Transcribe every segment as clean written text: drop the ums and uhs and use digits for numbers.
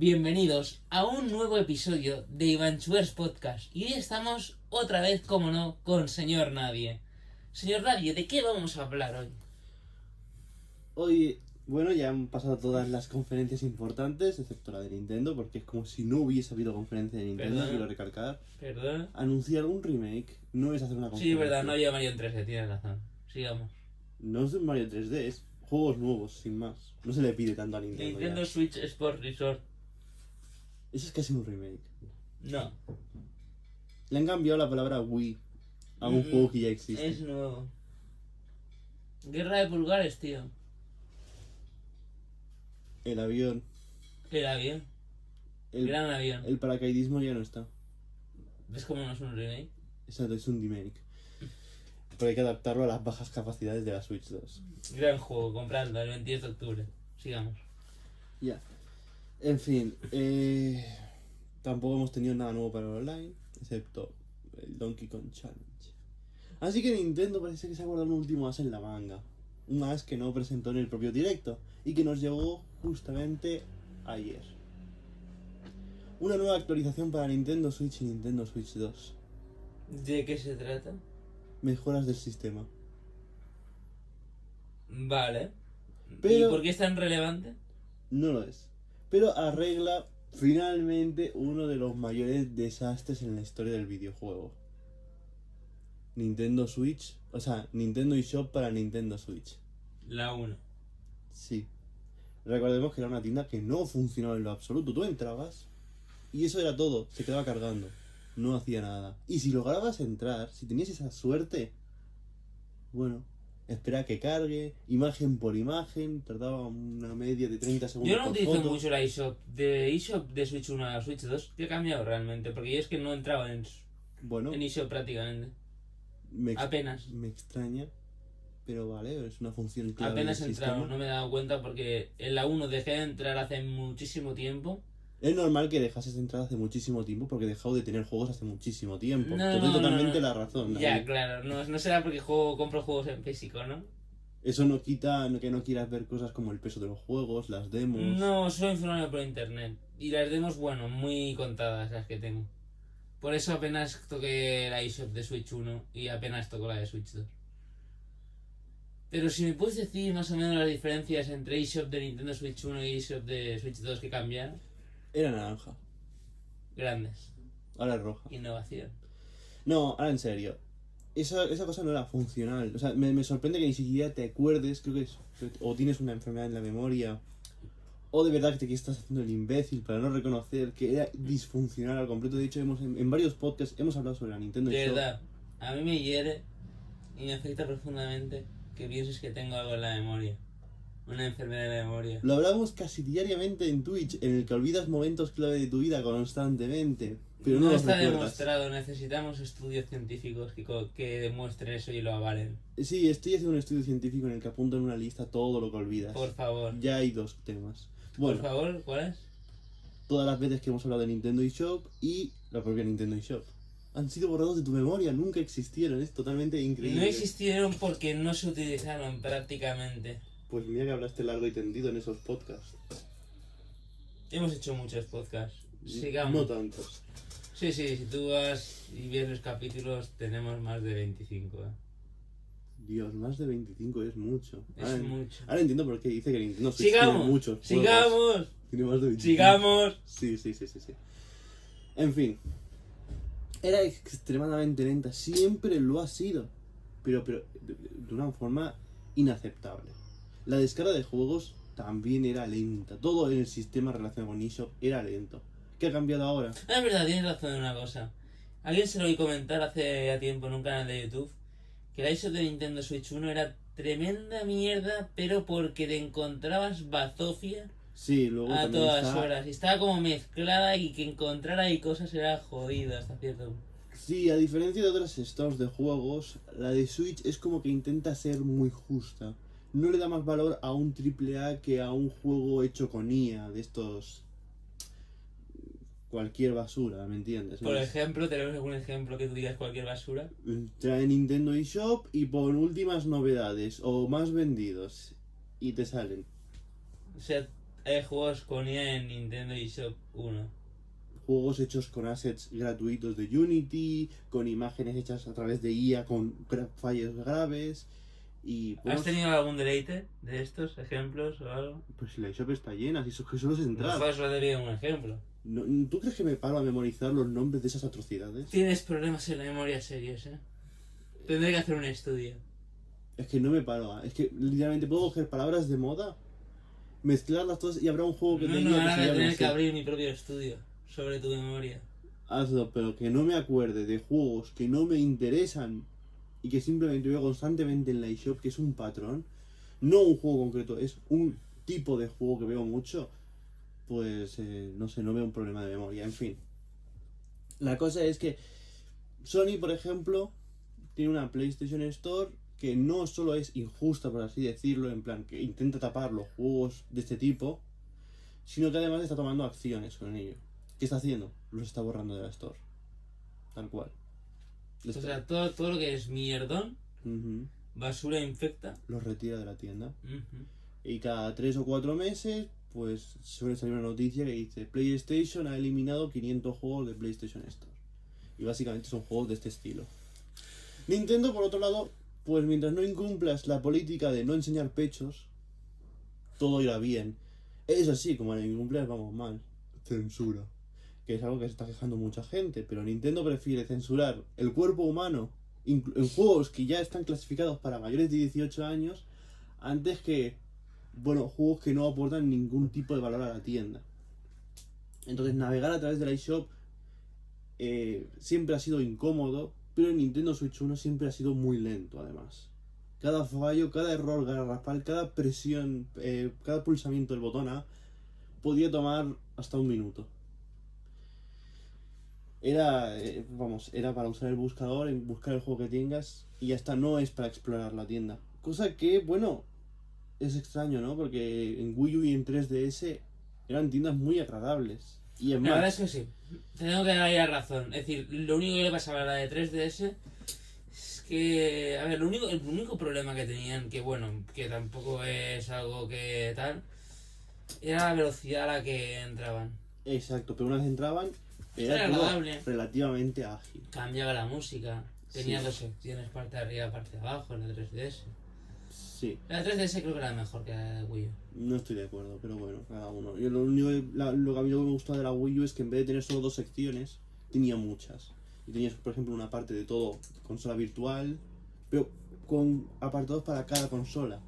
Bienvenidos a un nuevo episodio de Ivanchuers Podcast. Y hoy estamos otra vez, como no, con Señor Nadie. Señor Nadie, ¿de qué vamos a hablar hoy? Hoy, bueno, ya han pasado todas las conferencias importantes, excepto la de Nintendo, porque es como si no hubiese habido conferencia de Nintendo, Perdona. quiero recalcar. ¿Perdón? Anunciar un remake no es hacer una Sí, conferencia. verdad, no había Mario en 3D, tienes razón. Sigamos. No es un Mario 3D, es juegos nuevos, sin más. No se le pide tanto a Nintendo. Nintendo Ya. Switch Sport Resort. Eso es casi un remake. No. Le han cambiado la palabra Wii a un juego que ya existe. Es nuevo. Guerra de pulgares, tío. El avión, El avión. el, Gran avión. el paracaidismo ya no está. ¿Ves cómo no es un remake? Exacto, es un remake. Pero hay que adaptarlo a las bajas capacidades de la Switch 2. Gran juego, comprando el 22 de octubre. Sigamos. Ya. En fin, tampoco hemos tenido nada nuevo para el online, excepto el Donkey Kong Challenge. Así que Nintendo parece que se ha guardado un último as en la manga. Un as que no presentó en el propio directo y que nos llegó justamente ayer. Una nueva actualización para Nintendo Switch y Nintendo Switch 2. ¿De qué se trata? Mejoras del sistema. Vale. Pero- ¿Y por qué es tan relevante? No lo es. Pero arregla finalmente uno de los mayores desastres en la historia del videojuego. Nintendo Switch, o sea, Nintendo eShop para Nintendo Switch. La 1. Sí. Recordemos que era una tienda que no funcionaba en lo absoluto. Tú entrabas y eso era todo, se quedaba cargando. No hacía nada. Y si lograbas entrar, si tenías esa suerte, bueno, espera a que cargue, imagen por imagen, tardaba una media de 30 segundos. Yo no por utilizo foto. mucho la eShop. De eShop de Switch 1 a Switch 2, ¿qué ha cambiado realmente? Porque yo es que no entraba en Bueno, eShop prácticamente. me, ex- Apenas. me extraña, pero vale, es una función clave Apenas he del entrado, sistema. no me he dado cuenta porque en la 1 dejé de entrar hace muchísimo tiempo. Es normal que dejases de entrar hace muchísimo tiempo porque he dejado de tener juegos hace muchísimo tiempo. No, Te doy no, totalmente no. la razón. Ya, David. claro, no será porque compro juegos en físico, ¿no? Eso no quita que no quieras ver cosas como el peso de los juegos, las demos. No, soy informarme por internet. Y las demos, bueno, muy contadas las que tengo. Por eso apenas toqué la eShop de Switch 1 y apenas toco la de Switch 2. Pero si me puedes decir más o menos las diferencias entre eShop de Nintendo Switch 1 y eShop de Switch 2 que cambiaron. Era naranja, Grandes. ahora es roja. Innovación. No, ahora en serio. Esa cosa no era funcional. O sea, me sorprende que ni siquiera te acuerdes, creo que es. O tienes una enfermedad en la memoria. O de verdad que te estás haciendo el imbécil para no reconocer que era disfuncional al completo. De hecho, en varios podcasts hemos hablado sobre la Nintendo De eShop. verdad, a mí me hiere y me afecta profundamente que pienses que tengo algo en la memoria. Una enfermedad de la memoria. Lo hablamos casi diariamente en Twitch, en el que olvidas momentos clave de tu vida constantemente. Pero no No los está recuerdas. demostrado, necesitamos estudios científicos que demuestren eso y lo avalen. Sí, estoy haciendo un estudio científico en el que apunto en una lista todo lo que olvidas. Por favor. Ya hay dos temas. Bueno, Por favor, ¿cuál es? todas las veces que hemos hablado de Nintendo eShop y la propia Nintendo eShop han sido borrados de tu memoria, nunca existieron, es totalmente increíble. No existieron porque no se utilizaron prácticamente. Pues mira que hablaste largo y tendido en esos podcasts. Hemos hecho muchos podcasts. No Sigamos. tantos. Sí, si tú vas y ves los capítulos, tenemos más de 25. Dios, más de 25 es mucho. Es mucho. Ahora entiendo por qué dice que Nintendo Switch tiene ¡Sigamos! muchos juegos. ¡Sigamos! Tiene más de 25. ¡Sigamos! Sí. En fin. Era extremadamente lenta. Siempre lo ha sido. Pero de una forma inaceptable. La descarga de juegos también era lenta. Todo en el sistema relacionado con eShop era lento. ¿Qué ha cambiado ahora? Ah, es verdad, tienes razón en una cosa. Alguien se lo oí comentar hace ya tiempo en un canal de YouTube que la eShop de Nintendo Switch 1 era tremenda mierda, pero porque te encontrabas bazofia Sí, luego a también todas está... horas. Y estaba como mezclada y que encontrar ahí cosas era jodido hasta cierto punto. Sí, a diferencia de otras stores de juegos, la de Switch es como que intenta ser muy justa. No le da más valor a un AAA que a un juego hecho con IA, de estos... cualquier basura, ¿me entiendes? Por ¿No? ejemplo, ¿tenemos algún ejemplo que tú digas cualquier basura? Trae Nintendo eShop y pon últimas novedades o más vendidos y te salen. O sea, juegos con IA en Nintendo eShop 1. Juegos hechos con assets gratuitos de Unity, con imágenes hechas a través de IA con fallos graves. Y ¿Has pues, tenido algún deleite de estos ejemplos o algo? pues si la eShop está llena, si eso que solo es entrar. Mejor solo te pido un ejemplo. ¿Tú crees que me paro a memorizar los nombres de esas atrocidades? Tienes problemas en la memoria serios, Tendré que hacer un estudio. Es que no me paro. Es que literalmente puedo coger palabras de moda, mezclarlas todas y habrá un juego que No, tenga no, que ahora se voy a llame tener así. que abrir mi propio estudio sobre tu memoria. Hazlo, pero que no me acuerde de juegos que no me interesan y que simplemente veo constantemente en la eShop, que es un patrón, no un juego concreto, es un tipo de juego que veo mucho, pues no sé, no veo un problema de memoria, en fin. La cosa es que Sony, por ejemplo, tiene una PlayStation Store que no solo es injusta, por así decirlo, en plan que intenta tapar los juegos de este tipo, sino que además está tomando acciones con ello. ¿Qué está haciendo? Los está borrando de la Store. Tal cual. O sea, todo lo que es mierdón, Ujú. basura infecta. Los retira de la tienda. Ujú. Y cada 3 o 4 meses, pues suele salir una noticia que dice PlayStation ha eliminado 500 juegos de PlayStation Store. Y básicamente son juegos de este estilo. Nintendo, por otro lado, pues mientras no incumplas la política de no enseñar pechos, todo irá bien. Eso sí, como la incumplas, vamos mal. Censura. Que es algo que se está quejando mucha gente, pero Nintendo prefiere censurar el cuerpo humano en juegos que ya están clasificados para mayores de 18 años antes que, bueno, juegos que no aportan ningún tipo de valor a la tienda. Entonces navegar a través de la eShop siempre ha sido incómodo, pero en Nintendo Switch 1 siempre ha sido muy lento además. Cada fallo, cada error garrafal, cada presión, cada pulsamiento del botón A podía tomar hasta un minuto. Era para usar el buscador, en buscar el juego que tengas y ya está, no es para explorar la tienda. Cosa que, bueno, es extraño, ¿no? Porque en Wii U y en 3DS eran tiendas muy agradables. Y es La verdad más, es que sí. Te tengo que dar ahí la razón. Es decir, lo único que le pasaba a la de 3DS es que... A ver, el único problema que tenían, que bueno, que tampoco es algo que tal, era la velocidad a la que entraban. exacto, pero una vez entraban, Era todo agradable. relativamente ágil. Cambiaba la música. Tenía Sí. dos secciones, parte de arriba, parte de abajo, en la 3DS. Sí, La 3DS creo que era mejor que la de Wii U. no estoy de acuerdo, pero bueno, cada uno. Yo lo único lo que a mí me gustó de la Wii U es que en vez de tener solo dos secciones, tenía muchas. Y tenías, por ejemplo, una parte de todo consola virtual, pero con apartados para cada consola.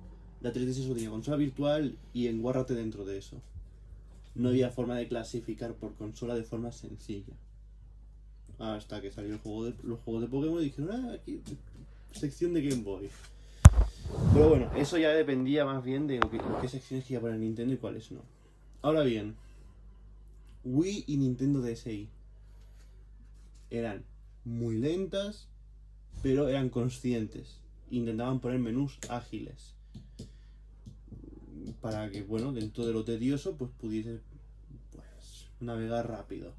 La 3DS solo tenía consola virtual y enguárrate dentro de eso. No había forma de clasificar por consola de forma sencilla. Hasta que salió los juegos de Pokémon y dijeron, aquí, sección de Game Boy. Pero bueno, eso ya dependía más bien de qué secciones quería poner Nintendo y cuáles no. Ahora bien, Wii y Nintendo DSi eran muy lentas, pero eran conscientes. Intentaban poner menús ágiles. Para que, bueno, dentro de lo tedioso, pues pudiese pues, navegar rápido.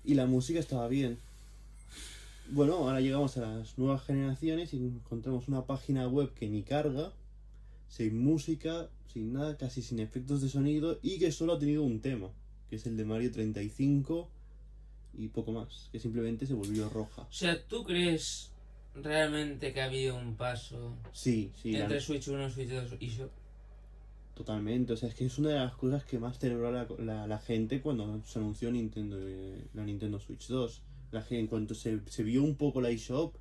Y la música estaba bien. Bueno, ahora llegamos a las nuevas generaciones y encontramos una página web que ni carga, sin música, sin nada, casi sin efectos de sonido y que solo ha tenido un tema, que es el de Mario 35 y poco más, que simplemente se volvió roja. O sea, ¿tú crees realmente que ha habido un paso Sí, entre Switch 1, Switch 2 y Shop? totalmente. O sea, es que es una de las cosas que más celebró la gente cuando se anunció la Nintendo Switch 2. En cuanto se vio un poco la eShop,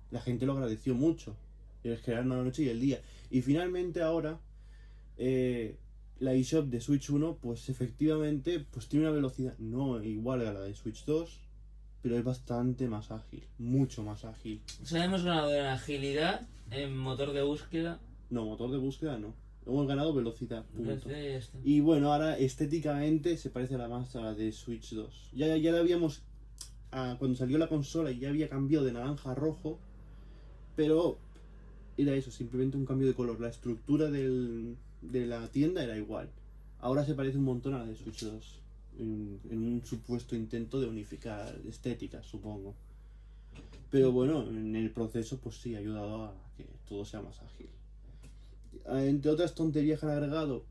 la gente lo agradeció mucho. Y es que era la noche y el día. Y finalmente ahora, la eShop de Switch 1, pues efectivamente, pues tiene una velocidad no igual a la de Switch 2, pero es bastante más ágil, mucho más ágil. O sea, hemos ganado en agilidad, en motor de búsqueda. No, motor de búsqueda no. Hemos ganado velocidad, punto. Ya está. Y bueno, ahora estéticamente se parece a la de Switch 2. Ya la habíamos... cuando salió la consola ya había cambiado de naranja a rojo, pero era eso, simplemente un cambio de color. La estructura de la tienda era igual. Ahora se parece un montón a la de Switch 2. En un supuesto intento de unificar estéticas, supongo. Pero bueno, en el proceso pues sí ha ayudado a que todo sea más ágil. Entre otras tonterías que han agregado,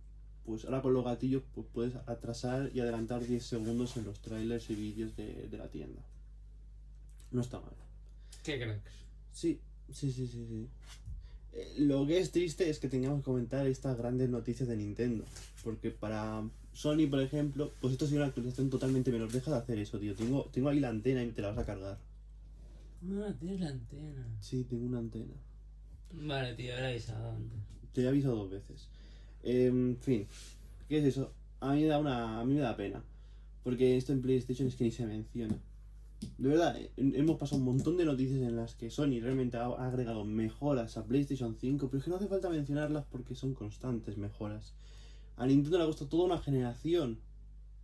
pues ahora con los gatillos pues puedes atrasar y adelantar 10 segundos en los trailers y vídeos de la tienda. No está mal. Qué cracks. Sí. Lo que es triste es que tengamos que comentar estas grandes noticias de Nintendo. Porque para Sony, por ejemplo, pues esto sería una actualización totalmente menor. Deja de hacer eso, tío. Tengo ahí la antena y te la vas a cargar. Ah, tienes la antena. Sí, tengo una antena. Vale, tío, habré avisado antes. Te he avisado 2 veces. En fin, ¿qué es eso? A mí me da pena. Porque esto en PlayStation es que ni se menciona. De verdad, hemos pasado un montón de noticias en las que Sony realmente ha agregado mejoras a PlayStation 5, pero es que no hace falta mencionarlas porque son constantes mejoras. A Nintendo le ha costado toda una generación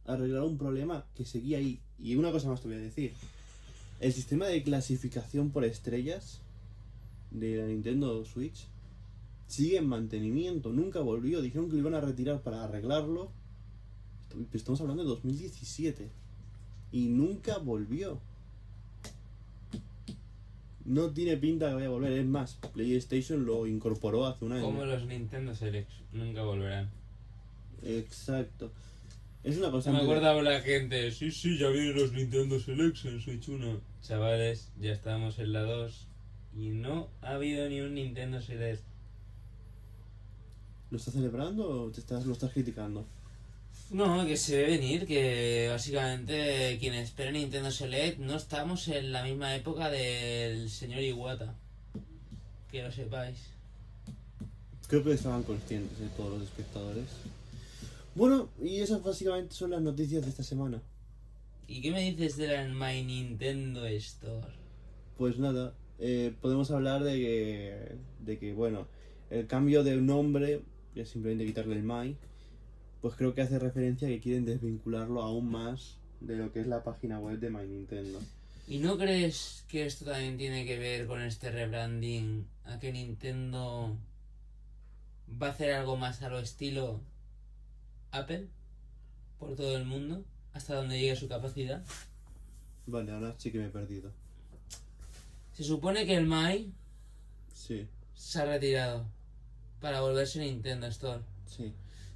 arreglar un problema que seguía ahí. Y una cosa más te voy a decir. El sistema de clasificación por estrellas de la Nintendo Switch sigue en mantenimiento, nunca volvió. Dijeron que lo iban a retirar para arreglarlo. Estamos hablando de 2017 y nunca volvió. No tiene pinta que vaya a volver. Es más, PlayStation lo incorporó hace un año. Como los Nintendo Selects, nunca volverán. Exacto. Es una cosa. Me acuerdo la gente, sí, ya vienen los Nintendo Selects en Switch 1. Chavales, ya estamos en la 2 y no ha habido ni un Nintendo Select. ¿Lo estás celebrando o lo estás criticando? No, que se ve venir, que básicamente quien espera Nintendo Select no estamos en la misma época del señor Iwata. Que lo sepáis. Creo que estaban conscientes de todos los espectadores. Bueno, y esas básicamente son las noticias de esta semana. ¿Y qué me dices de la My Nintendo Store? Pues nada, podemos hablar de que, bueno, el cambio de nombre, es simplemente quitarle el My, pues creo que hace referencia a que quieren desvincularlo aún más de lo que es la página web de My Nintendo. ¿Y no crees que esto también tiene que ver con este rebranding? A que Nintendo va a hacer algo más a lo estilo Apple por todo el mundo, hasta donde llegue su capacidad. Vale, ahora sí que me he perdido. Se supone que el My Sí, se ha retirado para volverse Nintendo Store. sí.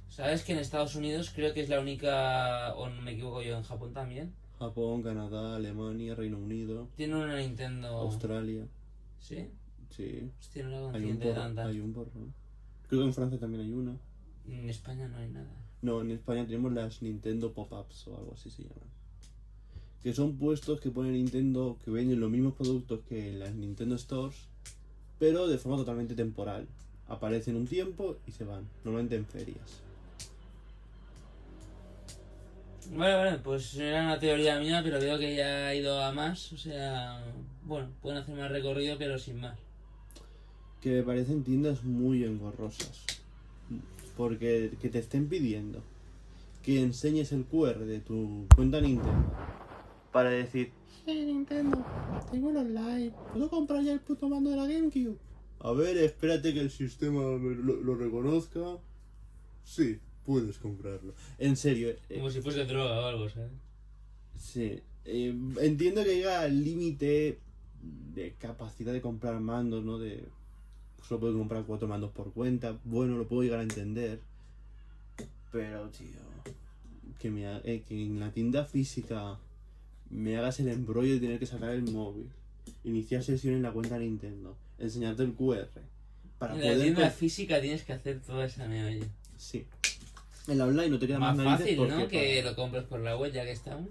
¿Sabes que en Estados Unidos creo que es la única, o no me equivoco yo, en Japón también? Japón, Canadá, Alemania, Reino Unido, Tiene una Nintendo... Australia. ¿Sí? Sí. Hostia, no la Hay un consciente de porro, tanta. hay un porro. Creo que en Francia también hay una. En España no hay nada. No, en España tenemos las Nintendo Pop-Ups o algo así se llaman. Que son puestos que pone Nintendo que venden los mismos productos que en las Nintendo Stores, pero de forma totalmente temporal. Aparecen un tiempo y se van, normalmente en ferias. Vale, pues era una teoría mía, pero veo que ya ha ido a más. O sea, bueno, pueden hacer más recorrido, pero sin más. Que me parecen tiendas muy engorrosas. Porque que te estén pidiendo que enseñes el QR de tu cuenta Nintendo para decir: hey Nintendo, tengo el online, ¿puedo comprar ya el puto mando de la GameCube? A ver, espérate que el sistema lo reconozca. Sí, puedes comprarlo. En serio. Como si fuese droga o algo, ¿sabes? Sí. Entiendo que llega al límite de capacidad de comprar mandos, ¿no? Solo puedo comprar 4 mandos por cuenta. Bueno, lo puedo llegar a entender. Pero, tío, que en la tienda física me hagas el embrollo de tener que sacar el móvil, iniciar sesión en la cuenta Nintendo, enseñarte el QR para En poder... la tienda física tienes que hacer toda esa meolla. Sí. En la online no te queda Más más narices fácil, porque ¿no? Que lo compres por la web ya que estamos.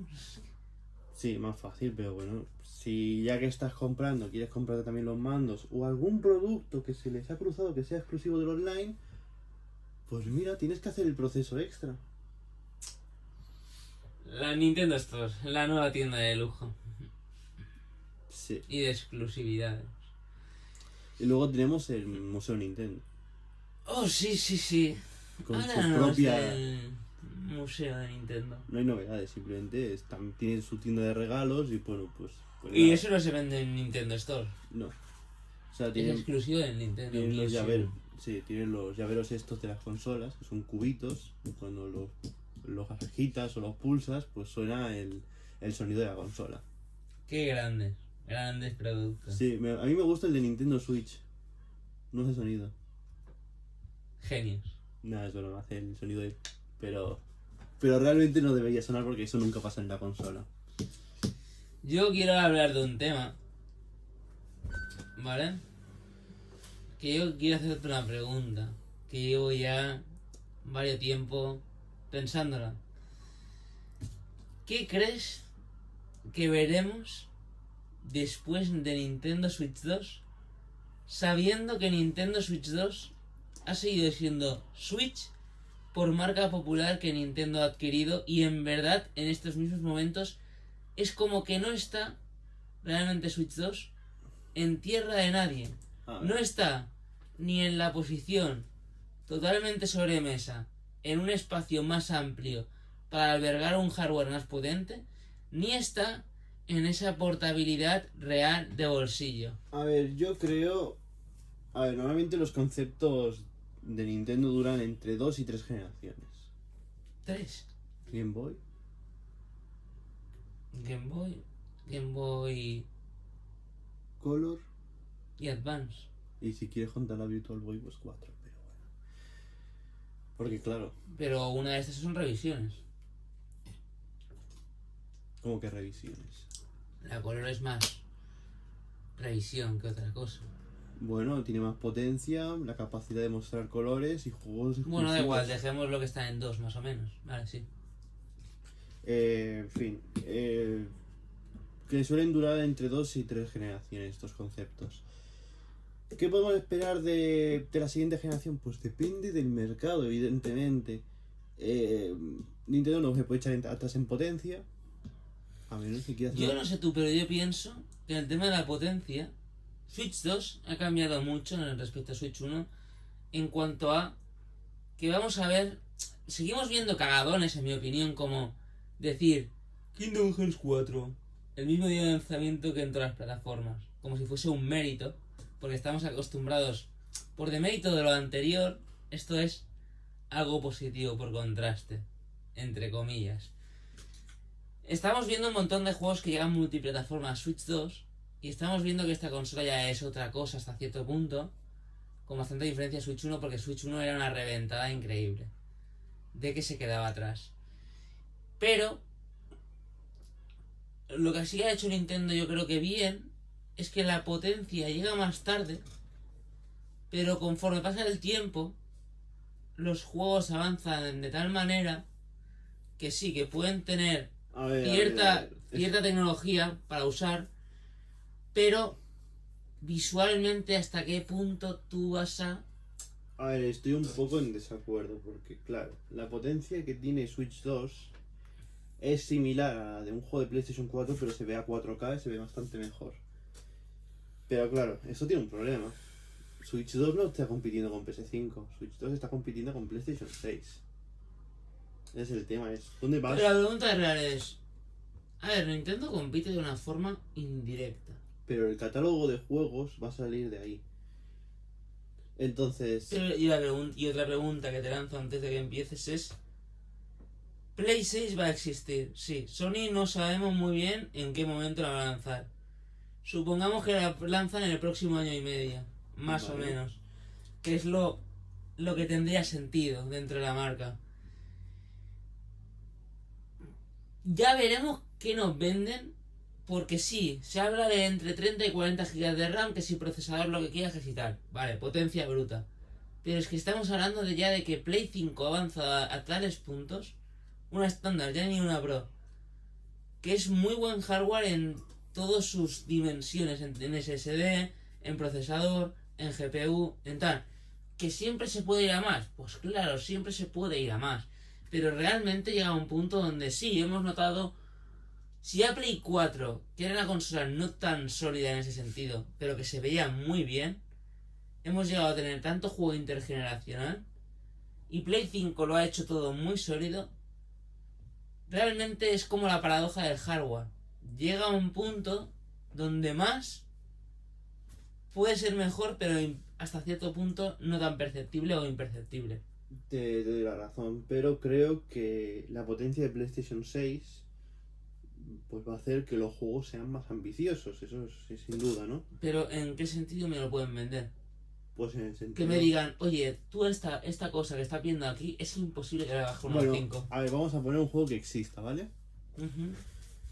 Sí, más fácil, pero bueno, si ya que estás comprando, quieres comprarte también los mandos o algún producto que se les ha cruzado que sea exclusivo del online, pues mira, tienes que hacer el proceso extra. La Nintendo Store, la nueva tienda de lujo. Sí. Y de exclusividades. Y luego tenemos el Museo Nintendo. Oh, sí. Con Ahora su no propia... es el museo de Nintendo. No hay novedades, simplemente tienen su tienda de regalos y bueno, pues Y nada. eso no se vende en Nintendo Store. No. O sea, Es tienen exclusivo del Nintendo. los Music. llaveros. Sí, tienen los llaveros estos de las consolas, que son cubitos, y cuando los agitas o los pulsas, pues suena el sonido de la consola. Qué grandes productos. Sí, a mí me gusta el de Nintendo Switch. No hace sonido. Genios. Nada, es broma, hace el sonido de... Pero realmente no debería sonar porque eso nunca pasa en la consola. Yo quiero hablar de un tema, ¿vale? Que yo quiero hacerte una pregunta, que llevo ya varios tiempo pensándola. ¿Qué crees que veremos después de Nintendo Switch 2? Sabiendo que Nintendo Switch 2 ha seguido siendo Switch por marca popular que Nintendo ha adquirido, y en verdad en estos mismos momentos es como que no está realmente Switch 2 en tierra de nadie. No está ni en la posición totalmente sobre mesa, en un espacio más amplio para albergar un hardware más potente, ni está en esa portabilidad real de bolsillo. A ver, yo creo... A ver, normalmente los conceptos de Nintendo duran entre 2 y 3 generaciones. 3. Game Boy. Game Boy Color. y Advance. Y si quieres contar la Virtual Boy, pues 4, pero bueno. Porque claro, Pero una de estas son revisiones. como que revisiones. La Color es más revisión que otra cosa. Bueno, tiene más potencia, la capacidad de mostrar colores y juegos exclusivos. Bueno, da igual, dejemos lo que está en 2 más o menos. Vale, sí. En fin, que suelen durar entre 2 y 3 generaciones estos conceptos. ¿Qué podemos esperar de la siguiente generación? Pues depende del mercado, evidentemente. Nintendo no se puede echar atrás en potencia, a menos que quiera hacer... Yo no sé tú, pero yo pienso que el tema de la potencia, Switch 2 ha cambiado mucho en respecto a Switch 1 en cuanto a que vamos a ver, seguimos viendo cagadones en mi opinión, como decir Kingdom Hearts 4 el mismo día de lanzamiento que en todas las plataformas, como si fuese un mérito, porque estamos acostumbrados por demérito de lo anterior. Esto es algo positivo por contraste, entre comillas. Estamos viendo un montón de juegos que llegan multiplataforma a Switch 2 y estamos viendo que esta consola ya es otra cosa hasta cierto punto, con bastante diferencia a Switch 1, porque Switch 1 era una reventada increíble de que se quedaba atrás. Pero lo que sí ha hecho Nintendo, yo creo que bien, es que la potencia llega más tarde, pero conforme pasa el tiempo los juegos avanzan de tal manera que sí, que pueden tener cierta tecnología para usar, pero visualmente hasta qué punto tú vas a... A ver, estoy un poco en desacuerdo porque, claro, la potencia que tiene Switch 2 es similar a la de un juego de PlayStation 4, pero se ve a 4K y se ve bastante mejor. Pero claro, eso tiene un problema. Switch 2 no está compitiendo con PS5, Switch 2 está compitiendo con PlayStation 6. Ese es el tema, es ¿dónde vas? Pero la pregunta real es... A ver, Nintendo compite de una forma indirecta. Pero el catálogo de juegos va a salir de ahí. Entonces... Pero, y otra pregunta que te lanzo antes de que empieces es... Play 6 va a existir, sí. Sony no sabemos muy bien en qué momento la va a lanzar. Supongamos que la lanzan en el próximo año y medio, más o menos. Que es lo que tendría sentido dentro de la marca. Ya veremos qué nos venden, porque sí, se habla de entre 30 y 40 GB de RAM, que si procesador lo que quieras, que si tal. Vale, potencia bruta. Pero es que estamos hablando de que Play 5 avanza a tales puntos, una estándar, ya ni una Pro, que es muy buen hardware en todas sus dimensiones, en SSD, en procesador, en GPU, en tal. ¿Que siempre se puede ir a más? Pues claro, siempre se puede ir a más. Pero realmente llega a un punto donde sí, hemos notado... Si ya Play 4, que era una consola no tan sólida en ese sentido, pero que se veía muy bien, hemos llegado a tener tanto juego intergeneracional, y Play 5 lo ha hecho todo muy sólido. Realmente es como la paradoja del hardware. Llega a un punto donde más puede ser mejor, pero hasta cierto punto no tan perceptible o imperceptible. Te doy la razón, pero creo que la potencia de PlayStation 6 pues va a hacer que los juegos sean más ambiciosos, eso es sin duda, ¿no? Pero ¿en qué sentido me lo pueden vender? Pues en el sentido... Que me digan, oye, tú esta cosa que estás viendo aquí es imposible que la bajes Bueno, 5. a ver, vamos a poner un juego que exista, ¿vale?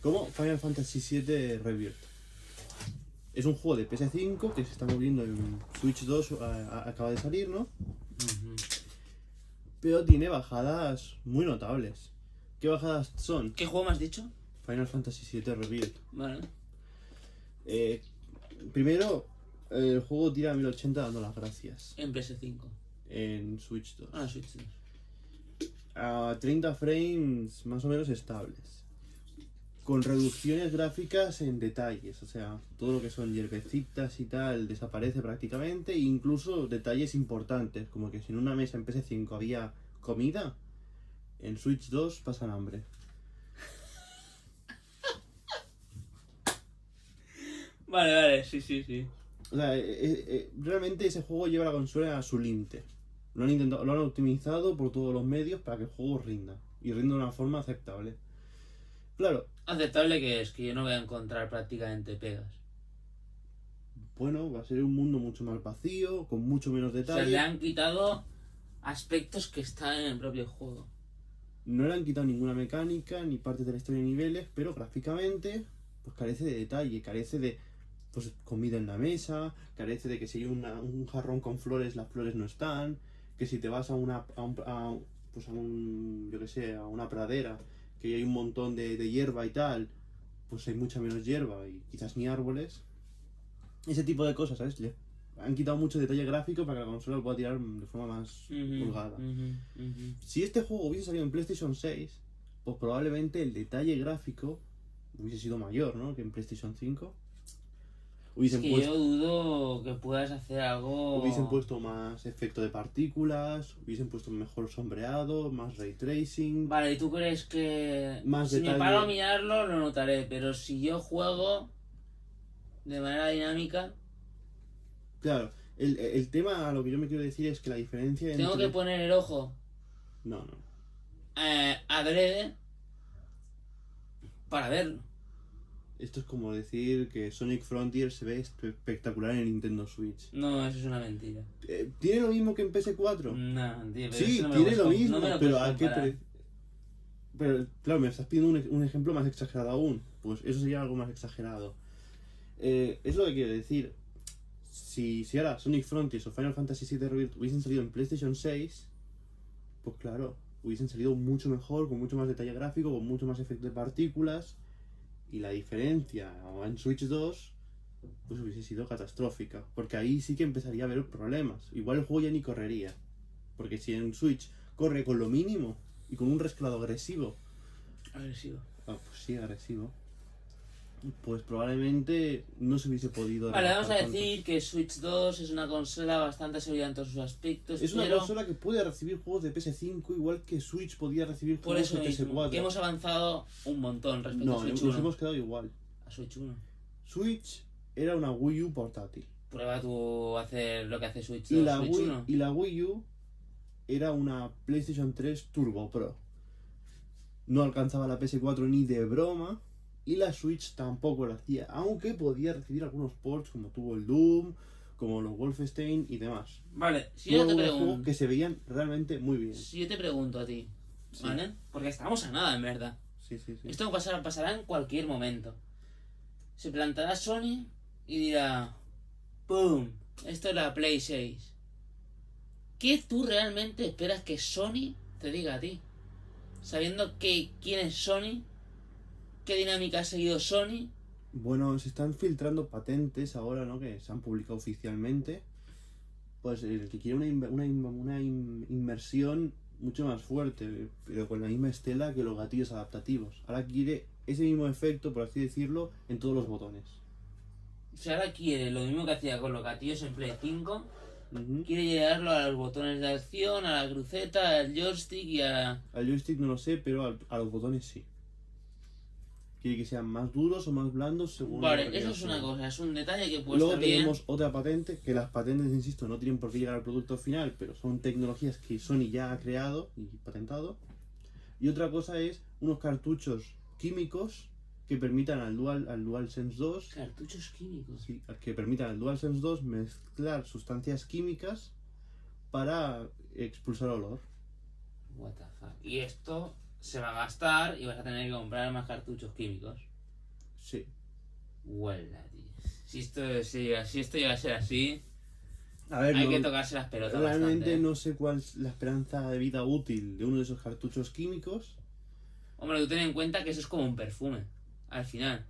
Como Final Fantasy VII Rebirth. Es un juego de PS5 que se está moviendo en Switch 2, acaba de salir, ¿no? Pero tiene bajadas muy notables. ¿Qué bajadas son? ¿Qué juego me has dicho? Final Fantasy VII Rebirth. Vale. Primero, el juego tira a 1080 dando las gracias. En PS5. En Switch 2. Ah, Switch 2. A 30 frames más o menos estables. Con reducciones gráficas en detalles, o sea, todo lo que son hierbecitas y tal desaparece prácticamente, e incluso detalles importantes, como que si en una mesa en PS5 había comida, en Switch 2 pasan hambre. Vale, sí. O sea, realmente ese juego lleva la consola a su límite. Lo han optimizado por todos los medios para que el juego rinda, y rinda de una forma aceptable. Claro. Aceptable que es, que yo no voy a encontrar prácticamente pegas. Bueno, va a ser un mundo mucho más vacío, con mucho menos detalle. Se le han quitado aspectos que están en el propio juego. No le han quitado ninguna mecánica, ni partes de la historia ni niveles, pero gráficamente, pues carece de detalle, carece de pues comida en la mesa, carece de que si hay un jarrón con flores, las flores no están, que si te vas a una pradera, que hay un montón de hierba y tal, pues hay mucha menos hierba y quizás ni árboles. Ese tipo de cosas, ¿sabes? Le han quitado mucho detalle gráfico para que la consola lo pueda tirar de forma más holgada. Si este juego hubiese salido en PlayStation 6, pues probablemente el detalle gráfico hubiese sido mayor, ¿no? Que en PlayStation 5. Yo dudo que puedas hacer algo... Hubiesen puesto más efecto de partículas, hubiesen puesto mejor sombreado, más ray tracing... Vale, ¿y tú crees que más si detalle... me paro a mirarlo lo notaré, pero si yo juego de manera dinámica... Claro, el tema a lo que yo me quiero decir es que la diferencia entre... ¿Tengo que poner el ojo? No. Adrede para verlo. Esto es como decir que Sonic Frontier se ve espectacular en Nintendo Switch. No, eso es una mentira. ¿Tiene lo mismo que en PS4? No, tío, pero sí, eso no tiene lo mismo, no pero ¿a qué precio? Pero claro, me estás pidiendo un ejemplo más exagerado aún. Pues eso sería algo más exagerado. Es lo que quiero decir. Si ahora Sonic Frontiers o Final Fantasy VII Rebirth hubiesen salido en PlayStation 6, pues claro, hubiesen salido mucho mejor, con mucho más detalle gráfico, con mucho más efecto de partículas. Y la diferencia en Switch 2 pues hubiese sido catastrófica, porque ahí sí que empezaría a haber problemas. Igual el juego ya ni correría, porque si en Switch corre con lo mínimo y con un rescalado agresivo, pues sí, agresivo, pues probablemente no se hubiese podido... Vale, vamos a decir que Switch 2 es una consola bastante sólida en todos sus aspectos. Es una consola que puede recibir juegos de PS5 igual que Switch podía recibir por juegos eso de mismo, PS4. que hemos avanzado un montón respecto a Switch 1. Nos hemos quedado igual. A Switch 1. Switch era una Wii U portátil. Prueba tú hacer lo que hace Switch 2. Y la Wii U era una PlayStation 3 Turbo Pro. No alcanzaba la PS4 ni de broma. Y la Switch tampoco lo hacía, aunque podía recibir algunos ports como tuvo el Doom, como los Wolfenstein y demás. Vale, si yo te pregunto... juegos que se veían realmente muy bien. Si yo te pregunto a ti, ¿vale? Porque estamos a nada, en verdad. Sí. Esto pasará en cualquier momento. Se plantará Sony y dirá... ¡Pum! Esto es la Play 6. ¿Qué tú realmente esperas que Sony te diga a ti? Sabiendo quién es Sony... ¿Qué dinámica ha seguido Sony? Bueno, se están filtrando patentes ahora, ¿no? Que se han publicado oficialmente. Pues el que quiere una inmersión mucho más fuerte, pero con la misma estela que los gatillos adaptativos. Ahora quiere ese mismo efecto, por así decirlo, en todos los botones. O sea, ahora quiere lo mismo que hacía con los gatillos en Play 5. Quiere llevarlo a los botones de acción, a la cruceta, al joystick y a... Al joystick no lo sé, pero a los botones sí. Quiere que sean más duros o más blandos según... Vale, eso es una cosa, es un detalle que puede Luego estar bien. tenemos otra patente, que las patentes, insisto, no tienen por qué llegar al producto final, pero son tecnologías que Sony ya ha creado y patentado. Y otra cosa es unos cartuchos químicos que permitan al DualSense 2, Cartuchos químicos. sí, que permitan al DualSense 2 mezclar sustancias químicas para expulsar olor. What the fuck. Y esto se va a gastar y vas a tener que comprar más cartuchos químicos. Sí. Huela, tío. Si esto llega a ser así, A ver, hay no- que tocarse las pelotas realmente bastante, ¿eh? no sé cuál es la esperanza de vida útil de uno de esos cartuchos químicos. Hombre, tú ten en cuenta que eso es como un perfume, al final.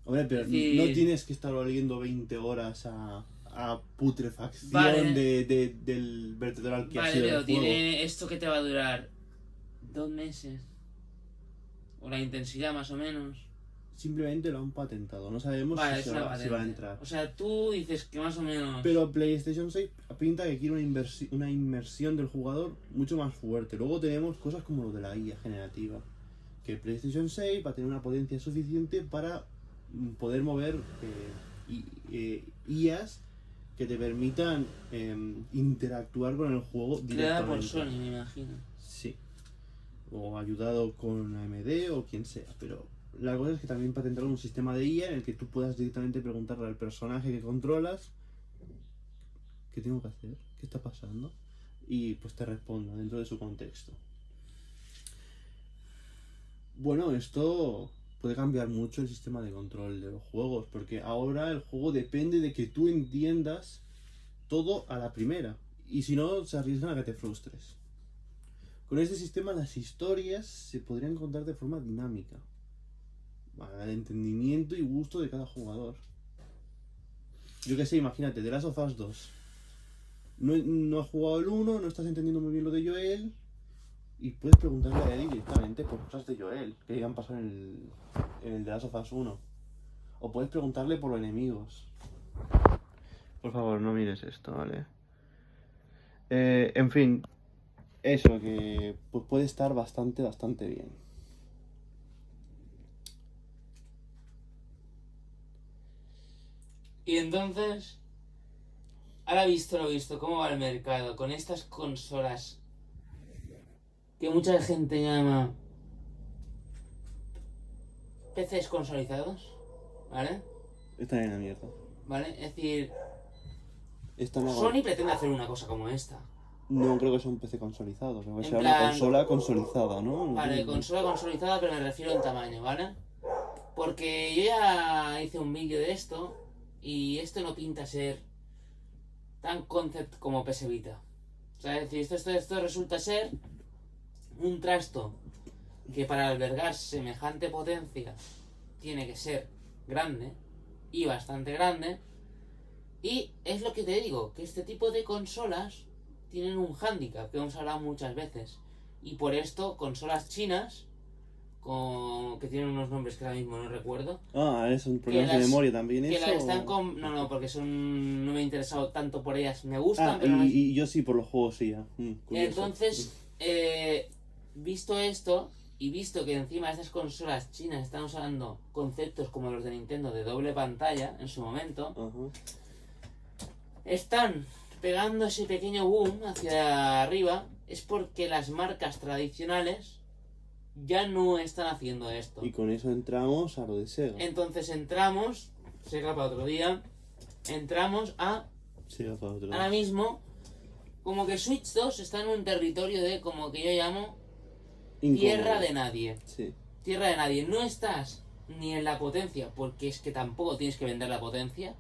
Hombre, pero Es decir- no tienes que estar oliendo 20 horas a putrefacción Vale. del vertedero al que ha Vale, sido pero el fuego. tiene esto que te va a durar 2 meses. O la intensidad más o menos. Simplemente lo han patentado, no sabemos Vale, si, es se una va, si va a patente. entrar. O sea, tú dices que más o menos... Pero PlayStation 6 pinta que quiere una inmersión del jugador mucho más fuerte. Luego tenemos cosas como lo de la IA generativa. Que el PlayStation 6 va a tener una potencia suficiente para poder mover IAs que te permitan interactuar con el juego Creada por directamente. Sony, me imagino. Sí. O ayudado con AMD o quien sea. Pero la cosa es que también patentaron un sistema de IA en el que tú puedas directamente preguntarle al personaje que controlas ¿qué tengo que hacer? ¿Qué está pasando? Y pues te responda dentro de su contexto. Bueno, esto puede cambiar mucho el sistema de control de los juegos, porque ahora el juego depende de que tú entiendas todo a la primera, y si no, se arriesgan a que te frustres. Con este sistema las historias se podrían contar de forma dinámica, al entendimiento y gusto de cada jugador. Yo qué sé, imagínate, The Last of Us 2. No has jugado el 1, no estás entendiendo muy bien lo de Joel, y puedes preguntarle a Ellie directamente por cosas de Joel que han pasado en el The Last of Us 1. O puedes preguntarle por los enemigos. Por favor, no mires esto, ¿vale? En fin, eso que pues puede estar bastante bien. Y entonces, ahora visto lo visto, cómo va el mercado con estas consolas que mucha gente llama PCs consolizados, ¿vale? Está en la mierda. ¿Vale? Es decir, Esta no, Sony pretende hacer una cosa como esta. no creo que sea un PC consolidado, creo que En sea plan- una consola consolidada, ¿no? Vale, consola consolidada, pero me refiero en tamaño, ¿vale? Porque yo ya hice un vídeo de esto y esto no pinta ser tan concept como PS Vita. O sea, es decir, esto resulta ser un trasto que para albergar semejante potencia tiene que ser grande y bastante grande. Y es lo que te digo, que este tipo de consolas tienen un hándicap que hemos hablado muchas veces. Y por esto, consolas chinas, que tienen unos nombres que ahora mismo no recuerdo, Ah, es un problema de las- memoria también que eso. las están con... No, porque no me he interesado tanto por ellas, me gustan, Ah, pero no me... y yo sí por los juegos sí, ya. Curioso. Entonces, visto esto, y visto que encima estas consolas chinas están usando conceptos como los de Nintendo de doble pantalla en su momento, Ajá. están pegando ese pequeño boom hacia arriba, es porque las marcas tradicionales ya no están haciendo esto. Y con eso entramos a lo de Sega. Entonces entramos, Sega para otro día, entramos a Sega para otro. ahora mismo como que Switch 2 está en un territorio de como que yo llamo Incómodo. tierra de nadie. Sí. Tierra de nadie. No estás ni en la potencia, porque es que tampoco tienes que vender la potencia.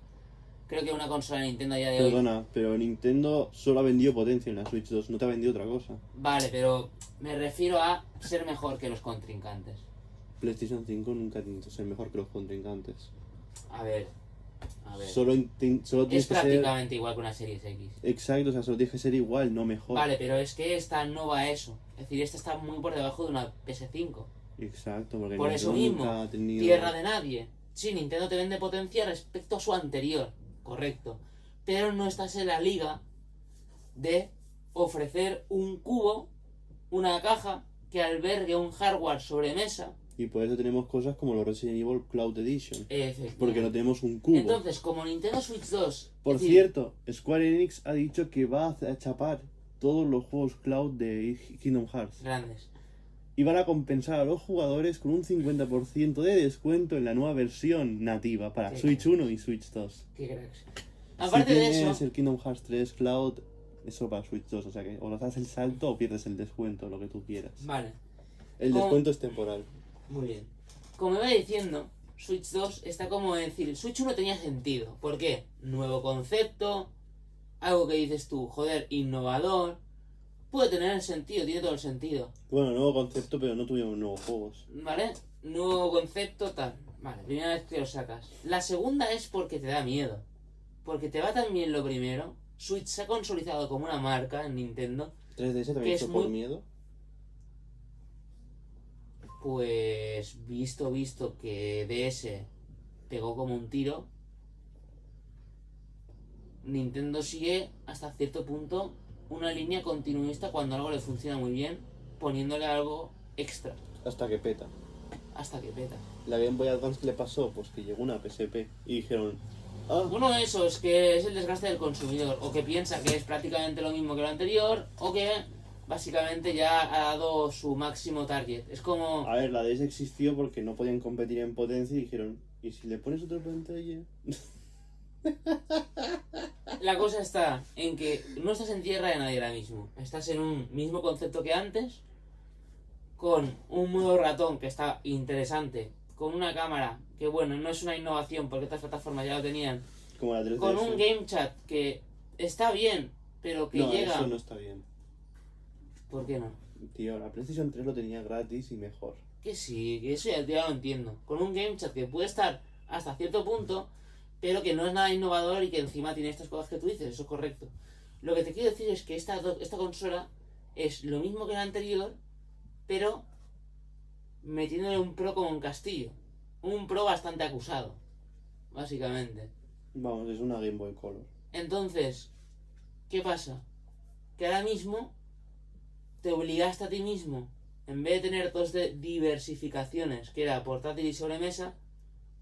Creo que una consola de Nintendo a día de hoy... Perdona, pero Nintendo solo ha vendido potencia en la Switch 2, no te ha vendido otra cosa. Vale, pero me refiero a ser mejor que los contrincantes. PlayStation 5 nunca ha intentado ser mejor que los contrincantes. A ver. Solo Es tienes que ser... prácticamente igual que una Series X. Exacto, o sea, solo tienes que ser igual, no mejor. Vale, pero es que esta no va a eso. Es decir, esta está muy por debajo de una PS5. Exacto, porque Por eso Nintendo mismo, nunca ha tenido... tierra de nadie. Sí, Nintendo te vende potencia respecto a su anterior, correcto. Pero no estás en la liga de ofrecer un cubo, una caja que albergue un hardware sobre mesa. Y por eso tenemos cosas como los Resident Evil Cloud Edition. Efectivamente. Porque no tenemos un cubo. Entonces, como Nintendo Switch 2... Por es decir, cierto, Square Enix ha dicho que va a chapar todos los juegos cloud de Kingdom Hearts. grandes. y van a compensar a los jugadores con un 50% de descuento en la nueva versión nativa para Qué Switch cracks. 1 y Switch 2. Qué cracks. Si Aparte de tienes eso, el Kingdom Hearts 3 Cloud, eso para Switch 2, o sea que o das el salto o pierdes el descuento, lo que tú quieras. vale, El ¿Cómo? descuento es temporal. muy bien. Como iba diciendo, Switch 2 está como decir, Switch 1 tenía sentido. ¿Por qué? Nuevo concepto, algo que dices tú, joder, innovador. Puede tener sentido, tiene todo el sentido. Bueno, nuevo concepto, pero no tuvimos nuevos juegos. ¿Vale? Nuevo concepto, tal. Vale, primera vez que lo sacas. La segunda es porque te da miedo. Porque te va tan bien lo primero. Switch se ha consolidado como una marca en Nintendo. 3DS Que también es hizo por muy- miedo. Pues visto que DS pegó como un tiro, Nintendo sigue hasta cierto punto una línea continuista cuando algo le funciona muy bien, poniéndole algo extra, Hasta que peta. hasta que peta. La Game Boy Advance, ¿qué le pasó? Pues que llegó una PSP y dijeron, ah, Uno de esos que es el desgaste del consumidor, o que piensa que es prácticamente lo mismo que lo anterior, o que básicamente ya ha dado su máximo target. Es como... a ver, la DS existió porque no podían competir en potencia y dijeron, ¿y si le pones otra pantalla? La cosa está en que no estás en tierra de nadie ahora mismo. Estás en un mismo concepto que antes, con un nuevo ratón que está interesante, con una cámara que, bueno, no es una innovación porque otras plataformas ya lo tenían, Como la 3DS. con un game chat que está bien, pero que No, llega... eso no está bien. ¿Por qué no? Tío, la PlayStation 3 lo tenía gratis y mejor. Que sí, que eso ya lo entiendo. Con un game chat que puede estar hasta cierto punto, pero que no es nada innovador y que encima tiene estas cosas que tú dices, eso es correcto. Lo que te quiero decir es que esta consola es lo mismo que la anterior, pero metiéndole un pro como un castillo. Un pro bastante acusado, básicamente. Vamos, es una Game Boy Color. Entonces, ¿qué pasa? Que ahora mismo te obligaste a ti mismo, en vez de tener dos diversificaciones, que era portátil y sobremesa,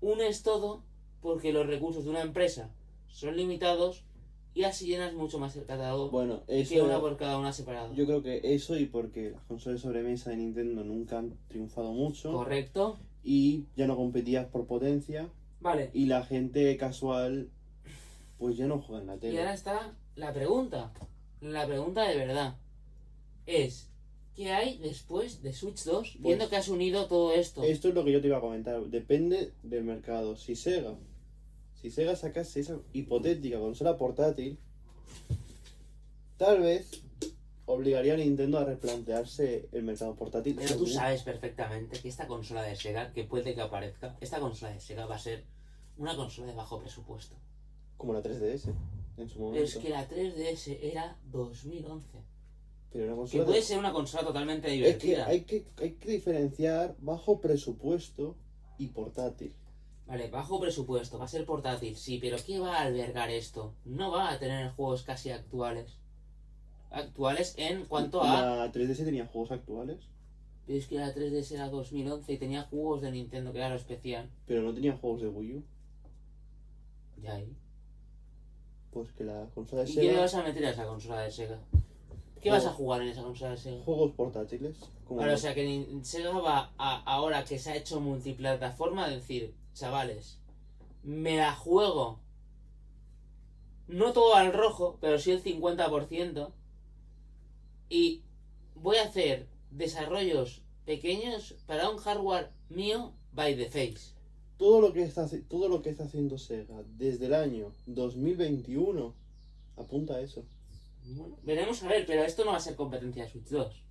unes todo porque los recursos de una empresa son limitados y así llenas mucho más el catálogo Bueno, que una eso... por cada una separado. Yo creo que eso y porque las consolas de sobremesa de Nintendo nunca han triunfado mucho. ¿Correcto? Y ya no competías por potencia. Vale. Y la gente casual, pues ya no juega en la Y tele. ahora está la pregunta. La pregunta de verdad es, ¿qué hay después de Switch 2? Viendo Pues, que has unido todo esto. esto es lo que yo te iba a comentar. Depende del mercado. Si Sega sacase esa hipotética consola portátil, tal vez obligaría a Nintendo a replantearse el mercado portátil. Pero tú según- sabes perfectamente que esta consola de Sega, que puede que aparezca, esta consola de Sega va a ser una consola de bajo presupuesto. Como la 3DS en su momento. Pero es que la 3DS era 2011. Pero una Que consola puede de- ser una consola totalmente Es que divertida. hay que diferenciar bajo presupuesto y portátil. Vale, bajo presupuesto, va a ser portátil, sí, pero ¿qué va a albergar esto? No va a tener juegos casi actuales. Actuales en cuanto a... La 3DS tenía juegos actuales, Pero es que la 3DS era 2011 y tenía juegos de Nintendo, que era lo especial. pero no tenía juegos de Wii U. Ya ahí. Pues que la consola de ¿Y qué le Sega, vas a meter a esa consola de Sega? ¿Qué Juegos. vas a jugar en esa consola de Sega? juegos portátiles. Como Vale, o sea que Sega va a, ahora que se ha hecho multiplataforma, a decir, chavales, me la juego. No todo al rojo, pero sí el 50%. Y voy a hacer desarrollos pequeños para un hardware mío by the face. todo lo que está haciendo Sega desde el año 2021 apunta a eso. Bueno, veremos a ver, pero esto no va a ser competencia de Switch 2.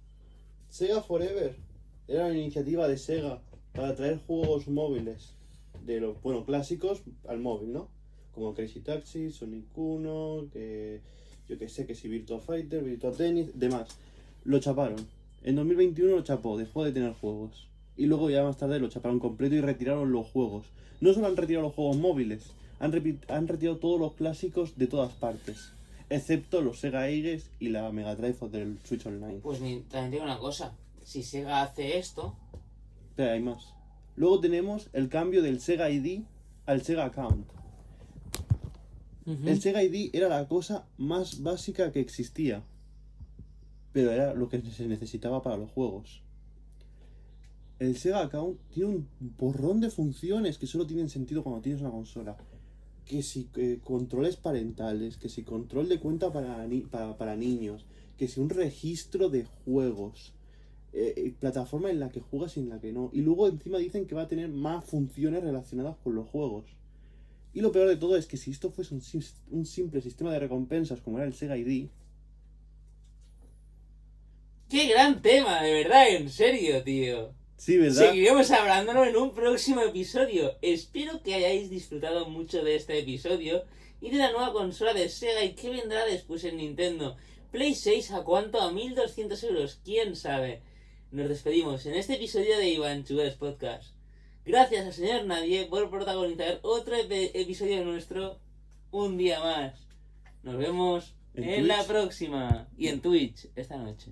Sega Forever era una iniciativa de Sega para traer juegos móviles de los clásicos al móvil, ¿no? Como Crazy Taxi, Sonic 1, que yo que sé, que si Virtua Fighter, Virtua Tennis, demás. Lo chaparon. En 2021 lo chapó, dejó de tener juegos. Y luego ya más tarde lo chaparon completo y retiraron los juegos. No solo han retirado los juegos móviles, han retirado todos los clásicos de todas partes. Excepto los Sega Ages y la Mega Drive del Switch Online. Pues también digo una cosa. Si Sega hace esto, Pero hay más. Luego tenemos el cambio del Sega ID al Sega Account. El Sega ID era la cosa más básica que existía. Pero era lo que se necesitaba para los juegos. el Sega Account tiene un porrón de funciones que solo tienen sentido cuando tienes una consola. Que si controles parentales, que si control de cuenta para niños, que si un registro de juegos, plataforma en la que juegas y en la que no. Y luego encima dicen que va a tener más funciones relacionadas con los juegos. Y lo peor de todo es que si esto fuese un simple sistema de recompensas como era el Sega ID... ¡Qué gran tema! De verdad, en serio, tío. Sí, ¿verdad? Seguiremos hablándolo en un próximo episodio. Espero que hayáis disfrutado mucho de este episodio y de la nueva consola de Sega y que vendrá después en Nintendo. Play 6 ¿a cuánto? A 1.200 euros, quién sabe. Nos despedimos en este episodio de Iván Chugues Podcast. Gracias al señor Nadie por protagonizar otro episodio nuestro un día más. Nos vemos en la próxima y en Twitch esta noche.